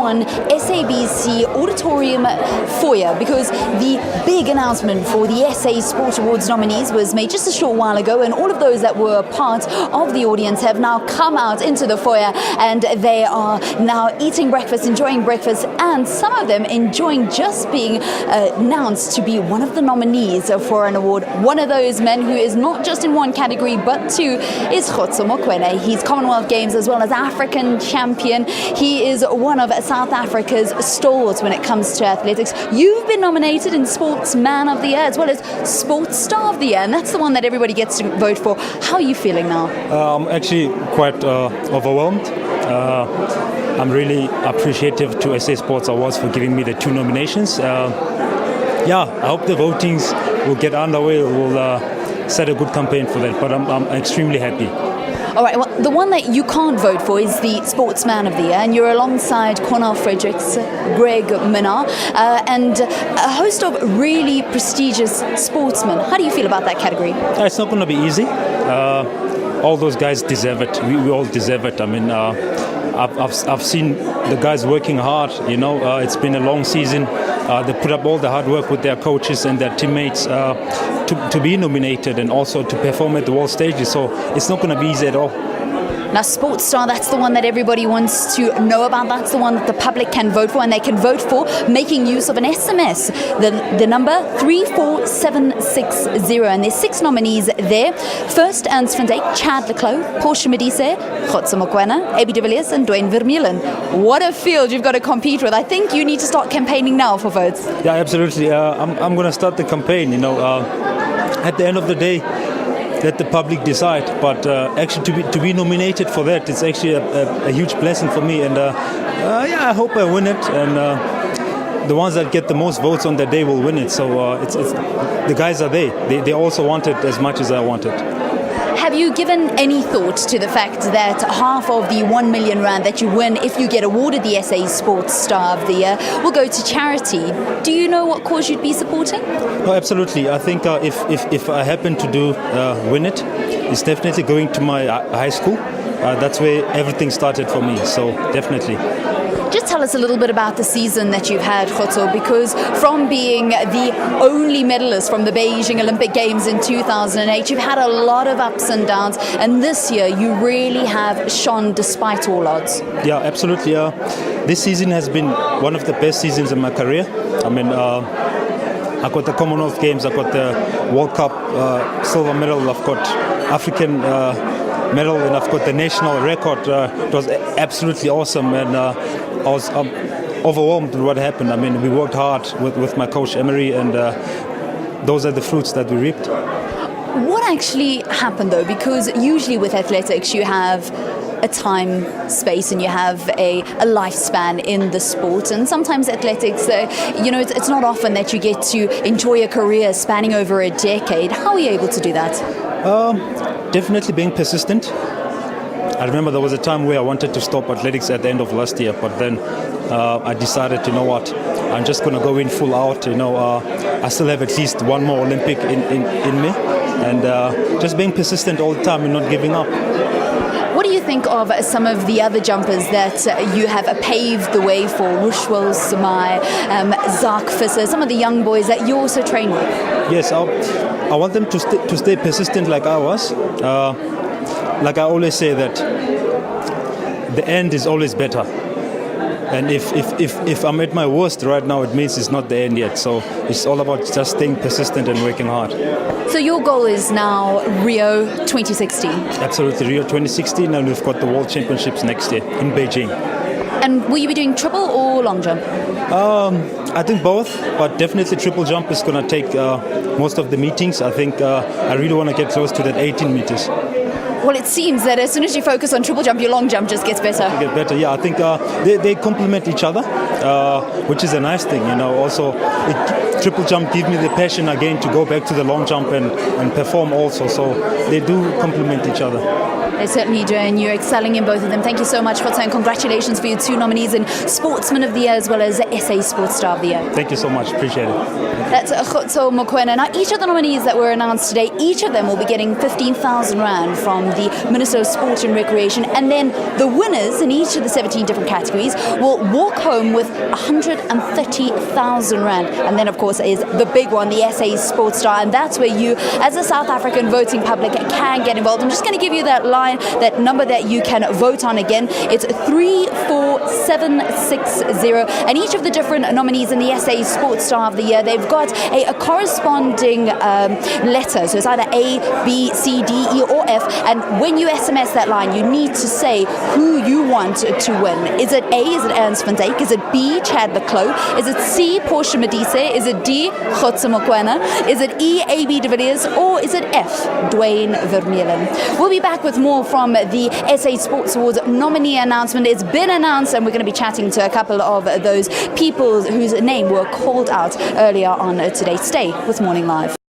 on SABC Auditorium foyer because the big announcement for the SA Sport Awards nominees was made just a short while ago, and all of those that were part of the audience have now come out into the foyer and they are now eating breakfast, enjoying breakfast, and some of them enjoying just being announced to be one of the nominees for an award. One of those men who is not just in one category but two is Khotso Mokoena. He's Commonwealth Games as well as African champion. He is one of South Africa's stalwarts when it comes to athletics. You've been nominated in Sportsman of the Year as well as Sports Star of the Year, and that's the one that everybody gets to vote for. How are you feeling now? I'm actually quite overwhelmed. I'm really appreciative to SA Sports Awards for giving me the two nominations. I hope the votings will get underway. We'll set a good campaign for that, but I'm extremely happy. All right, well, the one that you can't vote for is the Sportsman of the Year, and you're alongside Cornel Fredericks, Greg Minnaar, and a host of really prestigious sportsmen. How do you feel about that category? It's not going to be easy. All those guys deserve it. We all deserve it. I mean, I've seen the guys working hard. It's been a long season. They put up all the hard work with their coaches and their teammates to be nominated and also to perform at the world stages. So it's not going to be easy at all. Now, Sports Star, that's the one that everybody wants to know about. That's the one that the public can vote for, and they can vote for making use of an SMS. The number 34760, and there's 6 nominees there. First, Ernst van Dijk, Chad Leclos, Portia Medise, Khotso Mokoena, AB de Villiers, and Dwayne Vermeulen. What a field you've got to compete with. I think you need to start campaigning now for votes. Yeah, absolutely. I'm going to start the campaign. At the end of the day, let the public decide, but actually to be nominated for that, it's actually a huge blessing for me, and I hope I win it, and the ones that get the most votes on that day will win it. So it's the guys are there. They also want it as much as I want it. Have you given any thought to the fact that half of the 1 million rand that you win if you get awarded the SA Sports Star of the Year will go to charity? Do you know what cause you'd be supporting? No, absolutely. I think if I happen to win it, it's definitely going to my high school. That's where everything started for me. So definitely. Just tell us a little bit about the season that you've had, Khotso, because from being the only medalist from the Beijing Olympic Games in 2008, you've had a lot of ups and downs, and this year you really have shone despite all odds. Yeah, absolutely. This season has been one of the best seasons in my career. I mean, I got the Commonwealth Games, I got the World Cup silver medal, I've got African medal, and I've got the national record. It was absolutely awesome, and I was overwhelmed with what happened. I mean, we worked hard with my coach Emery, and those are the fruits that we reaped. What actually happened though? Because usually with athletics you have a time space and you have a lifespan in the sport, and sometimes athletics, it's not often that you get to enjoy a career spanning over a decade. How are you able to do that? Definitely being persistent. I remember there was a time where I wanted to stop athletics at the end of last year, but then I decided, you know what, I'm just going to go in full out. I still have at least one more Olympic in me, and just being persistent all the time and not giving up. What do you think of some of the other jumpers that you have paved the way for? Rushwell Sumai, Zark Visser, some of the young boys that you also train with? Yes, I want them to stay persistent like I was. Like I always say that the end is always better. And if I'm at my worst right now, it means it's not the end yet. So it's all about just staying persistent and working hard. So your goal is now Rio 2016? Absolutely, Rio 2016, and we've got the World Championships next year in Beijing. And will you be doing triple or long jump? I think both, but definitely triple jump is going to take most of the meetings. I think I really want to get close to that 18 meters. Well, it seems that as soon as you focus on triple jump, your long jump just gets better. Get better, yeah. I think they complement each other, which is a nice thing. Also, triple jump gives me the passion again to go back to the long jump and perform also. So they do complement each other. They certainly do, and you're excelling in both of them. Thank you so much, Khotso, and congratulations for your 2 nominees in Sportsman of the Year as well as SA Sports Star of the Year. Thank you so much. Appreciate it. That's Khotso Mokoena. Now, each of the nominees that were announced today, each of them will be getting 15,000 Rand from the Minister of Sport and Recreation, and then the winners in each of the 17 different categories will walk home with 130,000 Rand. And then, of course, is the big one, the SA Sports Star, and that's where you, as a South African voting public, can get involved. I'm just going to give you that line, that number that you can vote on again. It's 34760, and each of the different nominees in the SA Sports Star of the Year, they've got a corresponding letter. So it's either A, B, C, D, E, or F, and when you SMS that line, you need to say who you want to win. Is it A, is it Ernst van Dijk? Is it B, Chad the Clo? Is it C, Portia Medise? Is it D, Khotso Mokoena? Is it E, A.B. de Villiers? Or is it F, Dwayne Vermeulen? We'll be back with more from the SA Sports Awards nominee announcement. It's been announced, and we're going to be chatting to a couple of those people whose name were called out earlier on today. Stay with Morning Live.